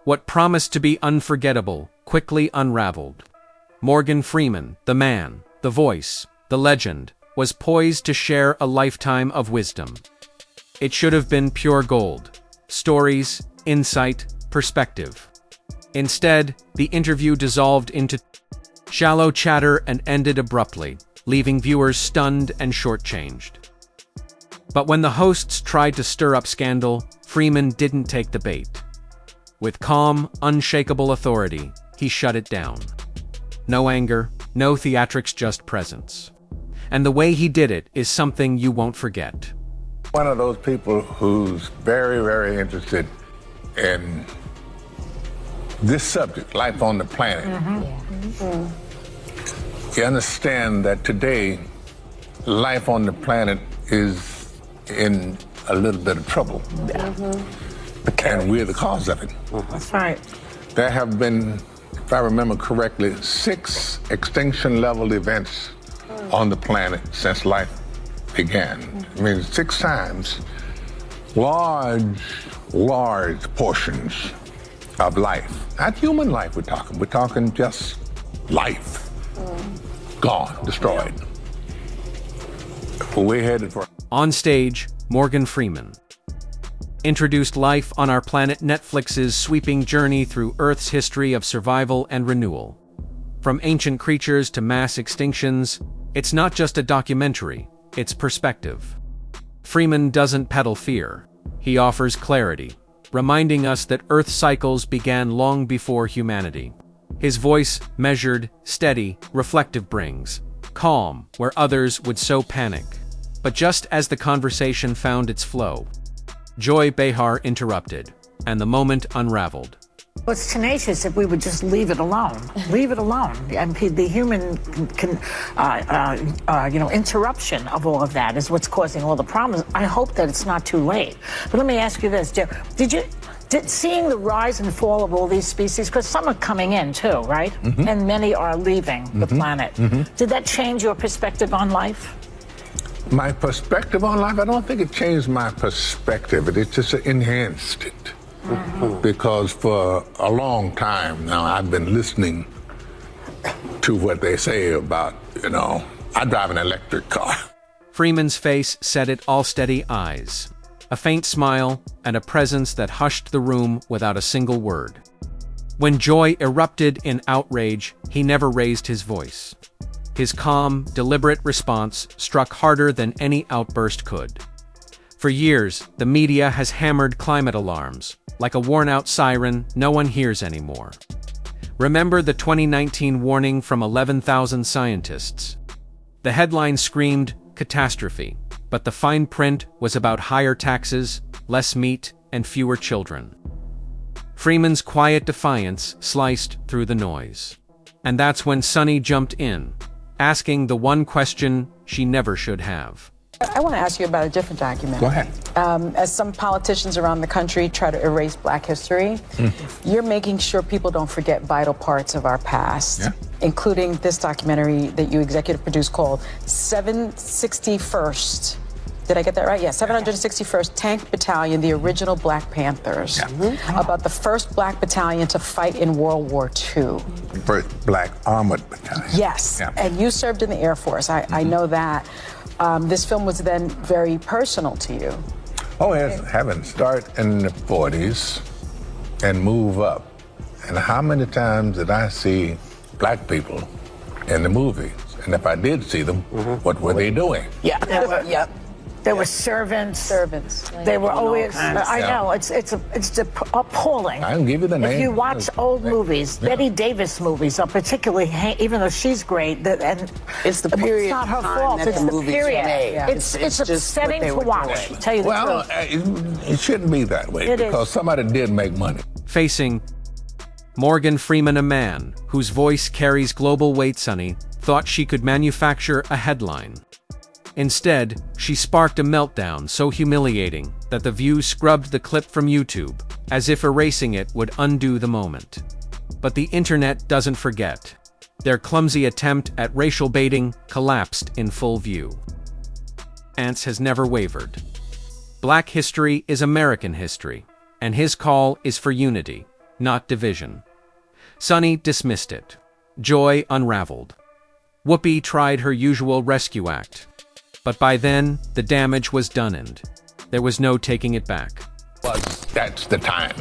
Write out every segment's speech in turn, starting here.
What promised to be unforgettable quickly unraveled. Morgan Freeman, the man, the voice, the legend, was poised to share a lifetime of wisdom. It should have been pure gold. Stories, insight, perspective. Instead, the interview dissolved into shallow chatter and ended abruptly, leaving viewers stunned and shortchanged. But when the hosts tried to stir up scandal, Freeman didn't take the bait. With calm, unshakable authority, he shut it down. No anger, no theatrics, just presence. And the way he did it is something you won't forget. One of those people who's very, very interested in this subject, life on the planet. You understand that today, life on the planet is in a little bit of trouble. And we're the cause of it. That's right. There have been, if I remember correctly, 6 extinction-level events on the planet since life began. I mean, 6 times. Large portions of life. Not human life we're talking. We're talking just life. Gone, destroyed. We're headed for... On stage, Morgan Freeman introduced Life on Our Planet, Netflix's sweeping journey through Earth's history of survival and renewal. From ancient creatures to mass extinctions, it's not just a documentary, it's perspective. Freeman doesn't peddle fear. He offers clarity, reminding us that Earth's cycles began long before humanity. His voice, measured, steady, reflective, brings calm where others would so panic. But just as the conversation found its flow, Joy Behar interrupted, and the moment unraveled. Well, it's tenacious if we would just leave it alone. Leave it alone. And the human interruption of all of that is what's causing all the problems. I hope that it's not too late. But let me ask you this, Jeff. Seeing the rise and fall of all these species, because some are coming in too, right? And many are leaving the planet. Did that change your perspective on life? My perspective on life? I don't think it changed my perspective. It just enhanced it. Because for a long time now, I've been listening to what they say about, I drive an electric car. Freeman's face said it all, steady eyes, a faint smile, and a presence that hushed the room without a single word. When Joy erupted in outrage, he never raised his voice. His calm, deliberate response struck harder than any outburst could. For years, the media has hammered climate alarms. Like a worn-out siren, no one hears anymore. Remember the 2019 warning from 11,000 scientists? The headline screamed, catastrophe, but the fine print was about higher taxes, less meat, and fewer children. Freeman's quiet defiance sliced through the noise. And that's when Sunny jumped in, asking the one question she never should have. I want to ask you about a different documentary. Go ahead. As some politicians around the country try to erase Black history, you're making sure people don't forget vital parts of our past, including this documentary that you executive produced called 761st. Did I get that right? Yeah, 761st Tank Battalion, the original Black Panthers, about the first Black battalion to fight in World War II. First Black Armored Battalion. Yes, and you served in the Air Force. I know that. This film was then very personal to you. Oh, yes, heavens. Start in the 40s and move up. And how many times did I see Black people in the movies? And if I did see them, what were they doing? There were servants. They were always. I know it's appalling. I can give you the name. If you watch old movies, Betty Davis movies are particularly, even though she's great, and it's the period. It's not her fault. It's the period. It's upsetting to watch. To tell you the truth. It shouldn't be that way because somebody did make money. Facing Morgan Freeman, a man whose voice carries global weight, Sunny thought she could manufacture a headline. Instead, she sparked a meltdown so humiliating that The View scrubbed the clip from YouTube, as if erasing it would undo the moment. But the internet doesn't forget. Their clumsy attempt at racial baiting collapsed in full view. Ance has never wavered. Black history is American history, and his call is for unity, not division. Sonny dismissed it. Joy unraveled. Whoopi tried her usual rescue act. But by then, the damage was done and there was no taking it back. That's the time.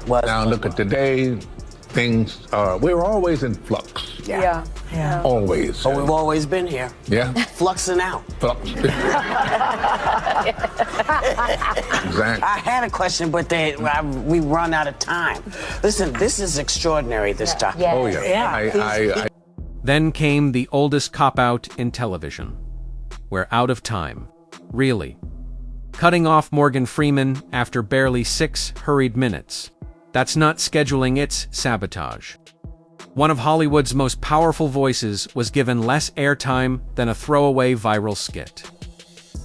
Now look at today, things are, we're always in flux. Yeah. Always. But we've always been here. Yeah. Fluxing out. Flux. Exactly. I had a question, but we run out of time. Listen, this is extraordinary, this documentary. Oh, yeah. Then came the oldest cop-out in television. We're out of time. Really. Cutting off Morgan Freeman after barely 6 hurried minutes. That's not scheduling, it's sabotage. One of Hollywood's most powerful voices was given less airtime than a throwaway viral skit.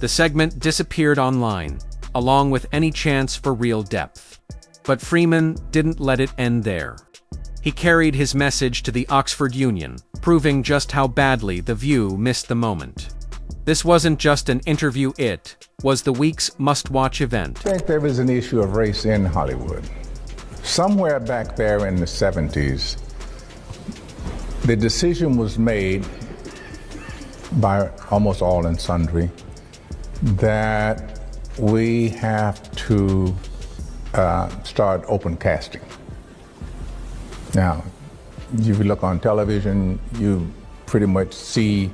The segment disappeared online, along with any chance for real depth. But Freeman didn't let it end there. He carried his message to the Oxford Union, proving just how badly The View missed the moment. This wasn't just an interview, it was the week's must-watch event. I think there is an issue of race in Hollywood. Somewhere back there in the 70s, the decision was made by almost all and sundry that we have to start open casting. Now, if you look on television, you pretty much see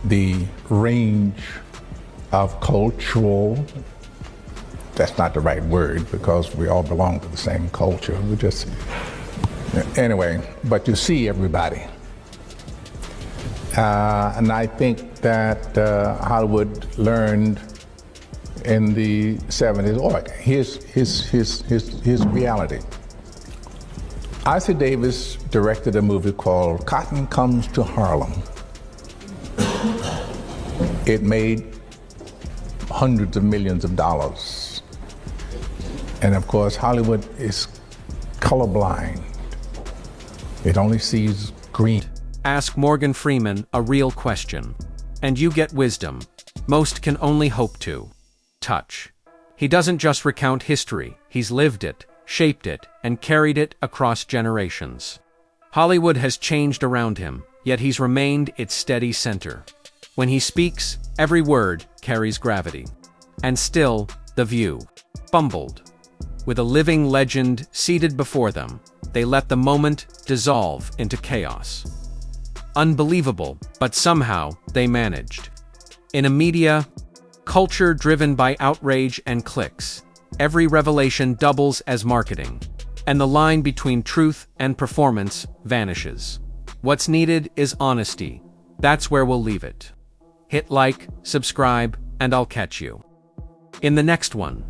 the range of cultural, that's not the right word because we all belong to the same culture. We just, anyway, but you see everybody. And I think that Hollywood learned in the 70s, all right, here's reality. Isaac Davis directed a movie called Cotton Comes to Harlem. It made hundreds of millions of dollars. And of course, Hollywood is colorblind. It only sees green. Ask Morgan Freeman a real question, and you get wisdom most can only hope to touch. He doesn't just recount history, he's lived it, shaped it, and carried it across generations. Hollywood has changed around him, yet he's remained its steady center. When he speaks, every word carries gravity. And still, The View fumbled. With a living legend seated before them, they let the moment dissolve into chaos. Unbelievable, but somehow they managed. In a media culture driven by outrage and clicks, every revelation doubles as marketing, and the line between truth and performance vanishes. What's needed is honesty. That's where we'll leave it. Hit like, subscribe, and I'll catch you in the next one.